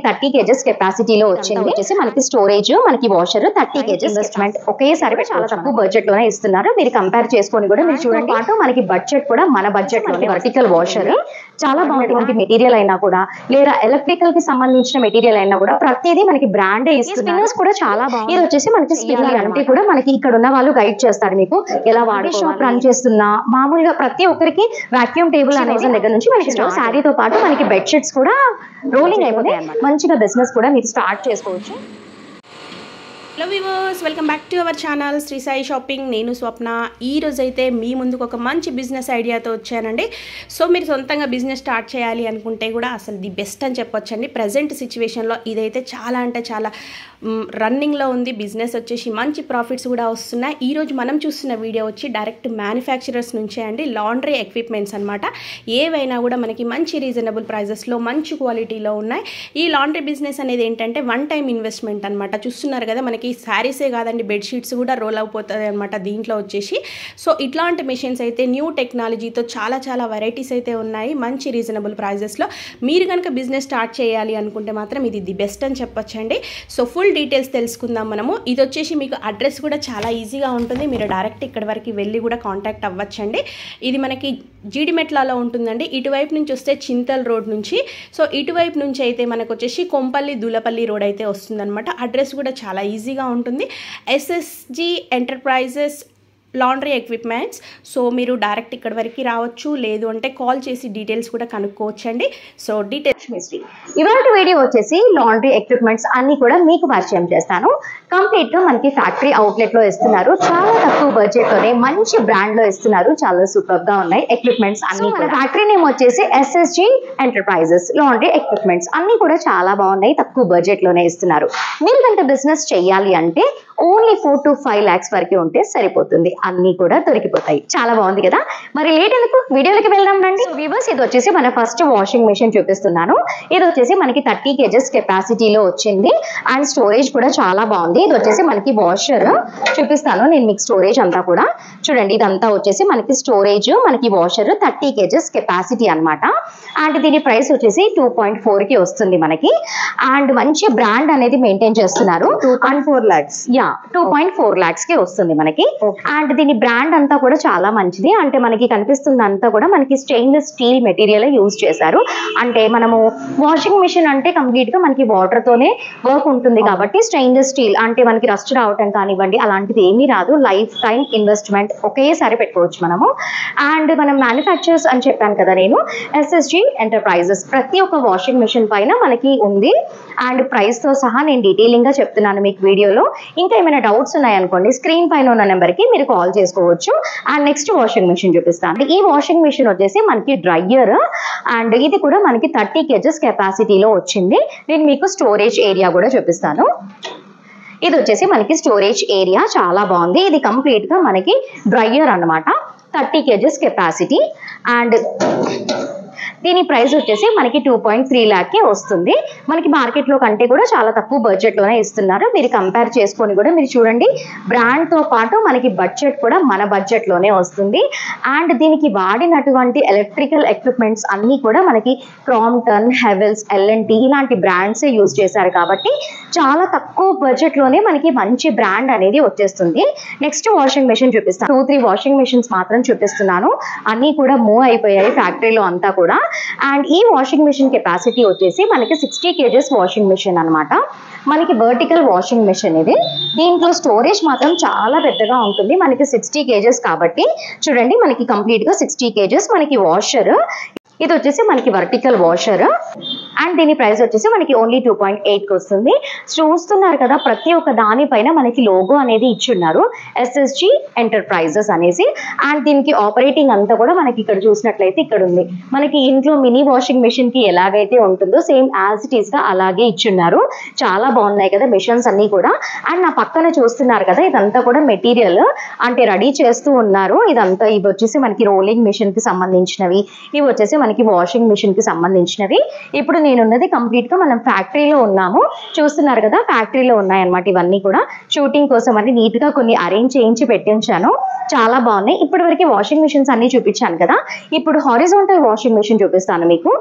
30 kgs కెపాసిటీలో వచ్చింది. వచ్చేసి మనకి స్టోరేజ్, మనకి వాషర్, 30 kgs ఇన్వెస్ట్మెంట్ ఒకేసారి చాలా తక్కువ బడ్జెట్ లోనే ఇస్తున్నారు. మీరు కంపేర్ చేసుకొని కూడా మీరు చూడండి. పాటు మనకి బడ్జెట్ కూడా మన బడ్జెట్ లోనే వర్టికల్ వాషర్ చాలా బాగుంది. మనకి మెటీరియల్ అయినా కూడా లేదా ఎలక్ట్రికల్ కి సంబంధించిన మెటీరియల్ అయినా కూడా ప్రతిదీ మనకి బ్రాండే ఇస్తున్నారు. స్పిన్నర్స్ కూడా చాలా బాగుంది. ఇది వచ్చేసి మనకి స్పిన్నర్ అంటే కూడా మనకి ఇక్కడ ఉన్న వాళ్ళు గైడ్ చేస్తారు మీకు ఎలా వాడుకోవాలి. రన్ చేస్తున్నా మామూలుగా ప్రతి ఒక్కరికి వాక్యూమ్ టేబుల్ అనేది దగ్గర నుంచి మనకి శారీతో పాటు మనకి బెడ్షీట్స్ కూడా రోలింగ్ అయిపోతాయి అన్నమాట. మంచిగా బిజినెస్ కూడా మీరు స్టార్ట్ చేసుకోవచ్చు. Hello viewers, welcome back to our channel Shri Sai shopping. నేను స్వప్న. ఈ రోజు అయితే మీ ముందుకు ఒక మంచి బిజినెస్ ఐడియాతో వచ్చానండి. సో మీరు సొంతంగా బిజినెస్ స్టార్ట్ చేయాలి అనుకుంటే కూడా అసలు ది బెస్ట్ అని చెప్పొచ్చండి. ప్రజెంట్ సిచ్యువేషన్లో ఇదైతే చాలా అంటే చాలా రన్నింగ్లో ఉంది. బిజినెస్ వచ్చేసి మంచి ప్రాఫిట్స్ కూడా వస్తున్నాయి. ఈరోజు మనం చూస్తున్న వీడియో వచ్చి డైరెక్ట్ మ్యానుఫ్యాక్చరర్స్ నుంచే అండి. లాండ్రీ ఎక్విప్మెంట్స్ అనమాట. ఏవైనా కూడా మనకి మంచి రీజనబుల్ ప్రైజెస్లో మంచి క్వాలిటీలో ఉన్నాయి. ఈ లాండ్రీ బిజినెస్ అనేది ఏంటంటే వన్ టైం ఇన్వెస్ట్మెంట్ అనమాట. చూస్తున్నారు కదా, మనకి శారీసే కాదండి, బెడ్షీట్స్ కూడా రోల్ అయిపోతుంది అనమాట దీంట్లో వచ్చేసి. సో ఇట్లాంటి మెషిన్స్ అయితే న్యూ టెక్నాలజీతో చాలా చాలా వెరైటీస్ అయితే ఉన్నాయి మంచి రీజనబుల్ ప్రైజెస్లో. మీరు కనుక బిజినెస్ స్టార్ట్ చేయాలి అనుకుంటే మాత్రం ఇది ది బెస్ట్ అని చెప్పొచ్చండి. సో ఫుల్ డీటెయిల్స్ తెలుసుకుందాం మనము. ఇది వచ్చేసి మీకు అడ్రస్ కూడా చాలా ఈజీగా ఉంటుంది. మీరు డైరెక్ట్ ఇక్కడ వరకు వెళ్ళి కూడా కాంటాక్ట్ అవ్వచ్చండి. ఇది మనకి జీడిమెట్లలో ఉంటుందండి. ఇటువైపు నుంచి వస్తే చింతల్ రోడ్ నుంచి, సో ఇటువైపు నుంచి అయితే మనకు వచ్చేసి కొంపల్లి దూలపల్లి రోడ్ అయితే వస్తుందన్నమాట. అడ్రస్ కూడా చాలా ఈజీగా ఉంటుంది. SSG enterprises laundry equipments. So మీరు డైరెక్ట్ ఇక్కడ వరకు రావచ్చు, లేదు అంటే కాల్ చేసి డీటెయిల్స్ కూడా కనుక్కోవచ్చండి. సో డీటెయిల్స్ ఇవాళ వీడియో వచ్చేసి లాండ్రీ ఎక్విప్మెంట్స్ అన్ని కూడా మీకు పరిచయం చేస్తాను. కంప్లీట్ గా మనకి ఫ్యాక్టరీ అవుట్లెట్ లో ఇస్తున్నారు. చాలా తక్కువ బడ్జెట్ లోనే మంచి బ్రాండ్ లో ఇస్తున్నారు. చాలా సూపర్ గా ఉన్నాయి ఎక్విప్మెంట్స్ అన్ని. ఫ్యాక్టరీ నేమ్ వచ్చేసి ఎస్ఎస్జి ఎంటర్ప్రైజెస్ లాండ్రీ ఎక్విప్మెంట్స్. అన్ని కూడా చాలా బాగున్నాయి, తక్కువ బడ్జెట్ లోనే ఇస్తున్నారు. మీరు కనుక బిజినెస్ చేయాలి అంటే ఓన్లీ 4 to 5 lakhs వరకు ఉంటే సరిపోతుంది. అన్ని కూడా దొరికిపోతాయి. చాలా బాగుంది కదా. మరి లేట్ ఎందుకు, వీడియోలకి వెళ్దాం రండి. వ్యూవర్స్, ఇది వచ్చేసి మన ఫస్ట్ వాషింగ్ మెషిన్ చూపిస్తున్నాను. ఇది వచ్చేసి మనకి 30 kgs కెపాసిటీలో వచ్చింది అండ్ స్టోరేజ్ కూడా చాలా బాగుంది. ఇది వచ్చేసి మనకి వాషర్ చూపిస్తాను నేను మీకు. స్టోరేజ్ అంతా కూడా చూడండి, ఇదంతా వచ్చేసి మనకి స్టోరేజ్, మనకి వాషర్ 30 kgs కెపాసిటీ అనమాట. అండ్ దీని ప్రైస్ వచ్చేసి 2.4 కి వస్తుంది మనకి. అండ్ మంచి బ్రాండ్ అనేది మెయింటైన్ చేస్తున్నారు. 2.4 lakhs 2.4 lakhs కి వస్తుంది మనకి. అండ్ దీని బ్రాండ్ అంతా కూడా చాలా మంచిది. అంటే మనకి కనిపిస్తుంది అంతా కూడా మనకి స్టెయిన్లెస్ స్టీల్ మెటీరియల్ యూజ్ చేశారు. అంటే మనము వాషింగ్ మిషన్ అంటే కంప్లీట్ గా మనకి వాటర్ తోనే వర్క్ ఉంటుంది కాబట్టి స్టెయిన్లెస్ స్టీల్ అంటే మనకి రస్ట్ రావటం కానివ్వండి అలాంటిది ఏమీ రాదు. లైఫ్ టైం ఇన్వెస్ట్మెంట్ ఒకేసారి పెట్టుకోవచ్చు మనము. అండ్ మనం మ్యానుఫ్యాక్చరర్స్ అని చెప్పాను కదా నేను, ఎస్ఎస్జి ఎంటర్ప్రైజెస్. ప్రతి ఒక్క వాషింగ్ మిషన్ పైన మనకి ఉంది. అండ్ ప్రైస్ తో సహా నేను డీటెయిలింగ్ గా చెప్తున్నాను మీకు వీడియోలో. ఇంకా ఏమైనా డౌట్స్ ఉన్నాయనుకోండి స్క్రీన్ పైన ఉన్న నెంబర్కి మీరు కాల్ చేసుకోవచ్చు. అండ్ నెక్స్ట్ వాషింగ్ మిషన్ చూపిస్తాను. ఈ వాషింగ్ మిషన్ వచ్చేసి మనకి డ్రైయర్ అండ్ ఇది కూడా మనకి 30 kgs కెపాసిటీలో వచ్చింది. నేను మీకు స్టోరేజ్ ఏరియా కూడా చూపిస్తాను. ఇది వచ్చేసి మనకి స్టోరేజ్ ఏరియా చాలా బాగుంది. ఇది కంప్లీట్ గా మనకి డ్రైయర్ అన్నమాట. 30 kgs కెపాసిటీ. అండ్ దీని ప్రైస్ వచ్చేసి మనకి 2.3 lakh కి వస్తుంది. మనకి మార్కెట్ లో కంటే కూడా చాలా తక్కువ బడ్జెట్ లోనే ఇస్తున్నారు. మీరు కంపేర్ చేసుకొని కూడా మీరు చూడండి, బ్రాండ్ తో పాటు మనకి బడ్జెట్ కూడా మన బడ్జెట్ లోనే వస్తుంది. అండ్ దీనికి వాడినటువంటి ఎలక్ట్రికల్ ఎక్విప్మెంట్స్ అన్ని కూడా మనకి క్రాంప్టన్, హెవెల్స్, ఎల్ఎన్టీ ఇలాంటి బ్రాండ్సే యూజ్ చేశారు కాబట్టి చాలా తక్కువ బడ్జెట్ లోనే మనకి మంచి బ్రాండ్ అనేది వచ్చేస్తుంది. నెక్స్ట్ వాషింగ్ మెషిన్ చూపిస్తాను. 2-3 వాషింగ్ మెషిన్స్ మాత్రం చూపిస్తున్నాను. అన్ని కూడా మూవ్ అయిపోయాయి ఫ్యాక్టరీలో అంతా కూడా. అండ్ ఈ వాషింగ్ మెషిన్ కెపాసిటీ వచ్చేసి మనకి 60 kgs వాషింగ్ మెషిన్ అనమాట. మనకి వర్టికల్ వాషింగ్ మెషిన్ ఇది. దీంట్లో స్టోరేజ్ మాత్రం చాలా పెద్దగా ఉంటుంది. మనకి 60 kgs కాబట్టి చూడండి, మనకి కంప్లీట్ గా 60 kgs మనకి వాషర్. ఇది వచ్చేసి మనకి వర్టికల్ వాషర్. అండ్ దీని ప్రైస్ వచ్చేసి మనకి ఓన్లీ 2.8 కి వస్తుంది. చూస్తున్నారు కదా, ప్రతి ఒక్క దానిపైన మనకి లోగో అనేది ఇచ్చున్నారు, ఎస్ఎస్జి ఎంటర్ప్రైజెస్ అనేసి. అండ్ దీనికి ఆపరేటింగ్ అంతా కూడా మనకి ఇక్కడ చూసినట్లయితే ఇక్కడ ఉంది. మనకి ఇంట్లో మినీ వాషింగ్ మెషిన్ కి ఎలాగైతే ఉంటుందో సేమ్ యాజ్ ఇట్ ఈస్ గా అలాగే ఇచ్చున్నారు. చాలా బాగున్నాయి కదా మెషిన్స్ అన్ని కూడా. అండ్ నా పక్కన చూస్తున్నారు కదా, ఇదంతా కూడా మెటీరియల్ అంటే రెడీ చేస్తూ ఉన్నారు. ఇదంతా ఇవి వచ్చేసి మనకి రోలింగ్ మెషిన్ కి సంబంధించినవి. ఇవి వచ్చేసి మనకి వాషింగ్ మిషన్ కి సంబంధించినవి. ఇప్పుడు నేనున్నది కంప్లీట్ గా మనం ఫ్యాక్టరీలో ఉన్నాము. చూస్తున్నారు కదా, ఫ్యాక్టరీలో ఉన్నాయన్నమాట ఇవన్నీ కూడా. షూటింగ్ కోసం అని నీట్ గా కొన్ని అరేంజ్ చేయించి పెట్టించాను, చాలా బాగున్నాయి. ఇప్పటి వరకు వాషింగ్ మిషన్స్ అన్ని చూపించాను కదా, ఇప్పుడు హారిజాంటల్ వాషింగ్ మిషన్ చూపిస్తాను మీకు.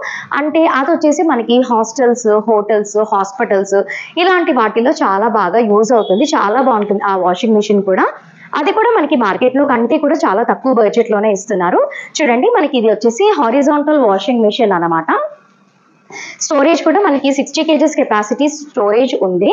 అంటే అది వచ్చేసి మనకి హాస్టల్స్, హోటల్స్, హాస్పిటల్స్ ఇలాంటి వాటిలో చాలా బాగా యూజ్ అవుతుంది, చాలా బాగుంటుంది ఆ వాషింగ్ మిషన్ కూడా. అది కూడా మనకి మార్కెట్లో కంటే కూడా చాలా తక్కువ బడ్జెట్ లోనే ఇస్తున్నారు. చూడండి, మనకి ఇది వచ్చేసి హారిజాంటల్ వాషింగ్ మిషన్ అన్నమాట. స్టోరేజ్ కూడా మనకి 60 kgs కెపాసిటీ స్టోరేజ్ ఉంది,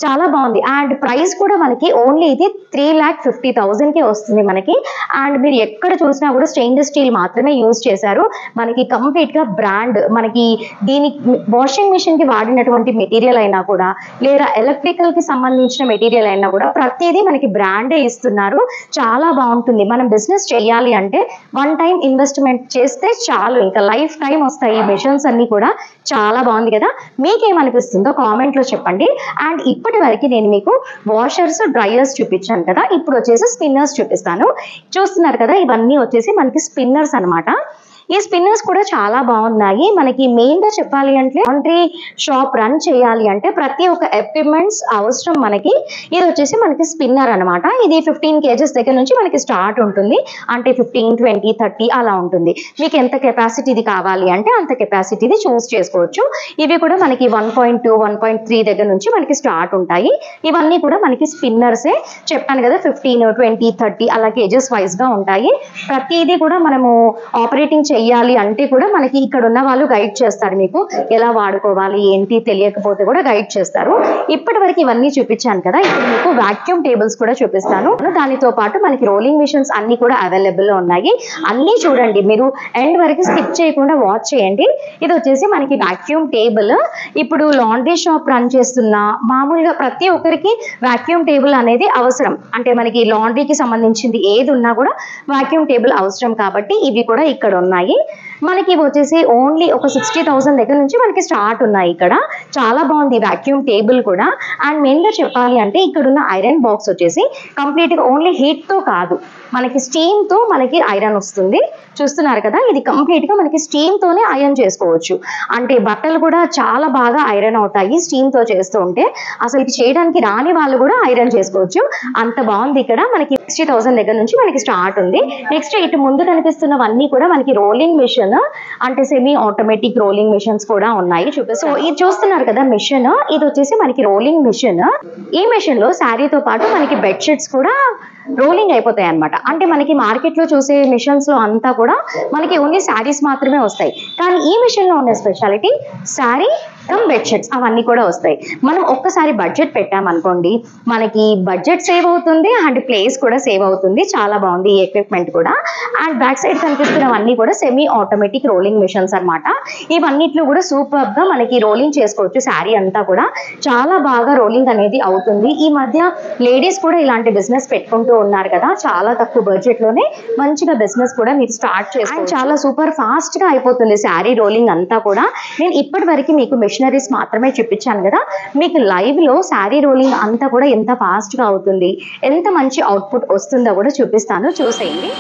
చాలా బాగుంది. అండ్ ప్రైస్ కూడా మనకి ఓన్లీ ఇది 3,50,000కే వస్తుంది మనకి. అండ్ మీరు ఎక్కడ చూసినా కూడా స్టెయిన్లెస్ స్టీల్ మాత్రమే యూజ్ చేశారు. మనకి కంప్లీట్ గా బ్రాండ్, మనకి దీనికి వాషింగ్ మిషన్ కి వాడినటువంటి మెటీరియల్ అయినా కూడా, లేదా ఎలక్ట్రికల్ కి సంబంధించిన మెటీరియల్ అయినా కూడా ప్రతిదీ మనకి బ్రాండే ఇస్తున్నారు. చాలా బాగుంటుంది. మనం బిజినెస్ చేయాలి అంటే వన్ టైం ఇన్వెస్ట్మెంట్ చేస్తే చాలు, ఇంకా లైఫ్ టైం వస్తాయి ఈ మిషన్స్ అన్ని కూడా. చాలా బాగుంది కదా, మీకేమనిపిస్తుందో కామెంట్ లో చెప్పండి. అండ్ ఇప్పటి వరకు నేను మీకు వాషర్స్, డ్రైయర్స్ చూపించాను కదా, ఇప్పుడు వచ్చేసి స్పిన్నర్స్ చూపిస్తాను. చూస్తున్నారు కదా, ఇవన్నీ వచ్చేసి మనకి స్పిన్నర్స్ అన్నమాట. ఈ స్పిన్నర్స్ కూడా చాలా బాగున్నాయి. మనకి మెయిన్ గా చెప్పాలి అంటే లాండ్రీ షాప్ రన్ చేయాలి అంటే ప్రతి ఒక్క ఎక్విప్మెంట్స్ అవసరం మనకి. ఇది వచ్చేసి మనకి స్పిన్నర్ అన్నమాట. ఇది 15 kgs దగ్గర నుంచి మనకి స్టార్ట్ ఉంటుంది, అంటే 15, 20, 30 అలా ఉంటుంది. మీకు ఎంత కెపాసిటీది కావాలి అంటే అంత కెపాసిటీది చూస్ చేసుకోవచ్చు. ఇవి కూడా మనకి 1.2, 1.3 దగ్గర నుంచి మనకి స్టార్ట్ ఉంటాయి. ఇవన్నీ కూడా మనకి స్పిన్నర్సే. చెప్పాను కదా, 15, 20, 30 అలా కేజెస్ వైజ్ గా ఉంటాయి. ప్రతిదీ కూడా మనము ఆపరేటింగ్ చెయ్యాలి అంటే కూడా మనకి ఇక్కడ ఉన్న వాళ్ళు గైడ్ చేస్తారు, మీకు ఎలా వాడుకోవాలి ఏంటి తెలియకపోతే కూడా గైడ్ చేస్తారు. ఇప్పటి వరకు ఇవన్నీ చూపించాను కదా, ఇప్పుడు మీకు వాక్యూమ్ టేబుల్స్ కూడా చూపిస్తాను. దానితో పాటు మనకి రోలింగ్ మిషన్స్ అన్ని కూడా అవైలబుల్ లో ఉన్నాయి. అన్ని చూడండి, మీరు ఎండ్ వరకు స్కిప్ చేయకుండా వాచ్ చేయండి. ఇది వచ్చేసి మనకి వాక్యూమ్ టేబుల్. ఇప్పుడు లాండ్రీ షాప్ రన్ చేస్తున్న మామూలుగా ప్రతి ఒక్కరికి వాక్యూమ్ టేబుల్ అనేది అవసరం. అంటే మనకి లాండ్రీకి సంబంధించింది ఏది ఉన్నా కూడా వాక్యూమ్ టేబుల్ అవసరం, కాబట్టి ఇవి కూడా ఇక్కడ ఉన్నాయి. మనకి వచ్చేసి ఓన్లీ ఒక 60,000 దగ్గర నుంచి మనకి స్టార్ట్ ఉన్నాయి ఇక్కడ. చాలా బాగుంది వాక్యూమ్ టేబుల్ కూడా. అండ్ మెయిన్ గా చెప్పాలి అంటే ఇక్కడ ఉన్న ఐరన్ బాక్స్ వచ్చేసి కంప్లీట్ గా ఓన్లీ హీట్ తో కాదు, మనకి స్టీమ్ తో మనకి ఐరన్ వస్తుంది. చూస్తున్నారు కదా, ఇది కంప్లీట్ గా మనకి స్టీమ్ తోనే ఐరన్ చేసుకోవచ్చు. అంటే బట్టలు కూడా చాలా బాగా ఐరన్ అవుతాయి స్టీమ్ తో చేస్తూ ఉంటే. అసలు చేయడానికి రాని వాళ్ళు కూడా ఐరన్ చేసుకోవచ్చు, అంత బాగుంది. ఇక్కడ మనకి 60,000 దగ్గర నుంచి మనకి స్టార్ట్ ఉంది. నెక్స్ట్ ఇటు ముందు కనిపిస్తున్నవన్నీ కూడా మనకి రోలింగ్ మిషన్, అంటే సెమీ ఆటోమేటిక్ రోలింగ్ మిషన్స్ కూడా ఉన్నాయి. సో ఇది చూస్తున్నారు కదా మిషన్, ఇది వచ్చేసి మనకి రోలింగ్ మిషన్. ఈ మిషన్ లో శారీతో పాటు మనకి బెడ్షీట్స్ కూడా రోలింగ్ అయిపోతాయి అన్నమాట. అంటే మనకి మార్కెట్ లో చూసే మిషన్స్ లో అంతా కూడా మనకి ఓన్లీ శారీస్ మాత్రమే వస్తాయి, కానీ ఈ మిషన్ లో ఉన్న స్పెషాలిటీ శారీ కమ్ బెడ్షీట్స్ అవన్నీ కూడా వస్తాయి. మనం ఒక్కసారి బడ్జెట్ పెట్టామనుకోండి, మనకి బడ్జెట్ సేవ్ అవుతుంది అండ్ ప్లేస్ కూడా సేవ్ అవుతుంది. చాలా బాగుంది ఈ ఎక్విప్మెంట్ కూడా. అండ్ బ్యాక్ సైడ్ కనిపిస్తున్నవన్నీ కూడా సెమీ ఆటోమేటిక్ రోలింగ్ మిషన్స్ అన్నమాట. ఇవన్నిట్లో కూడా సూపర్ గా మనకి రోలింగ్ చేసుకోవచ్చు. శారీ అంతా కూడా చాలా బాగా రోలింగ్ అనేది అవుతుంది. ఈ మధ్య లేడీస్ కూడా ఇలాంటి బిజినెస్ పెట్టుకుంటూ ఉన్నారు కదా, చాలా తక్కువ బడ్జెట్ లోనే మంచిగా బిజినెస్ కూడా మీరు స్టార్ట్ చేస్తారు. చాలా సూపర్ ఫాస్ట్ గా అయిపోతుంది శారీ రోలింగ్ అంతా కూడా. నేను ఇప్పటి వరకు మీకు మిషనరీస్ మాత్రమే చూపించాను కదా, మీకు లైవ్ లో శారీ రోలింగ్ అంతా కూడా ఎంత ఫాస్ట్ గా అవుతుంది, ఎంత మంచి అవుట్పుట్ వస్తుందో కూడా చూపిస్తాను, చూసేయండి.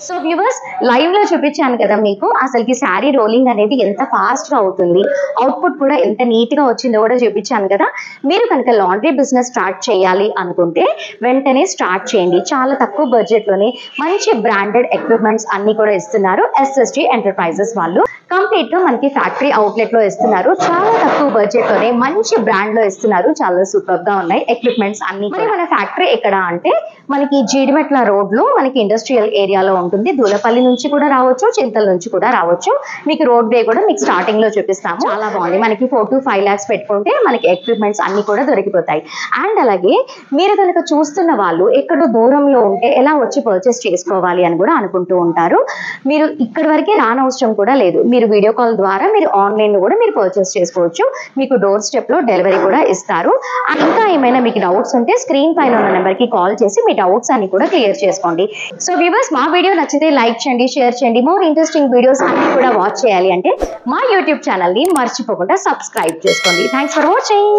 సో వ్యూవర్స్, లైవ్ లో చూపించాను కదా మీకు అసలుకి శారీ రోలింగ్ అనేది ఎంత ఫాస్ట్ గా అవుతుంది, అవుట్పుట్ కూడా ఎంత నీట్ గా వచ్చిందో కూడా చూపించాను కదా. మీరు కనుక లాండ్రీ బిజినెస్ స్టార్ట్ చేయాలి అనుకుంటే వెంటనే స్టార్ట్ చేయండి. చాలా తక్కువ బడ్జెట్ లోనే మంచి బ్రాండెడ్ ఎక్విప్మెంట్స్ అన్ని కూడా ఇస్తున్నారు SSG ఎంటర్ప్రైజెస్ వాళ్ళు. కంప్లీట్ గా మనకి ఫ్యాక్టరీ అవుట్లెట్ లో ఇస్తున్నారు. చాలా తక్కువ బడ్జెట్ లోనే మంచి బ్రాండ్ లో ఇస్తున్నారు. చాలా సూపర్ గా ఉన్నాయి ఎక్విప్మెంట్స్ అన్ని. మరి మన ఫ్యాక్టరీ ఎక్కడ అంటే మనకి జీడిమెట్ల రోడ్ లో మనకి ఇండస్ట్రియల్ ఏరియాలో ఉంటుంది. దూలపల్లి నుంచి కూడా రావచ్చు, చింతల నుంచి కూడా రావచ్చు. మీకు రోడ్ వే కూడా మీకు స్టార్టింగ్ లో చూపిస్తాము. చాలా బాగుంది. మనకి 4 to 5 lakhs పెట్టుకుంటే మనకి ఎక్విప్మెంట్స్ అన్ని కూడా దొరికిపోతాయి. అండ్ అలాగే మీరు కనుక చూస్తున్న వాళ్ళు ఎక్కడో దూరంలో ఉంటే ఎలా వచ్చి పర్చేస్ చేసుకోవాలి అని కూడా అనుకుంటూ ఉంటారు. మీరు ఇక్కడి వరకే రానవసరం కూడా లేదు. మీరు వీడియో కాల్ ద్వారా మీరు ఆన్లైన్ లో కూడా మీరు పర్చేస్ చేసుకోవచ్చు. మీకు డోర్ స్టెప్ లో డెలివరీ కూడా ఇస్తారు. ఇంకా ఏమైనా మీకు డౌట్స్ ఉంటే స్క్రీన్ పైన ఉన్న నెంబర్ కి కాల్ చేసి మీ డౌట్స్ అన్ని కూడా క్లియర్ చేసుకోండి. సో వ్యూవర్స్, మా వీడియో నచ్చితే లైక్ చేయండి, షేర్ చేయండి. మోర్ ఇంట్రెస్టింగ్ వీడియోస్ అన్ని కూడా వాచ్ చేయాలి అంటే మా యూట్యూబ్ ఛానల్ ని మర్చిపోకుండా సబ్స్క్రైబ్ చేసుకోండి. Thanks for watching.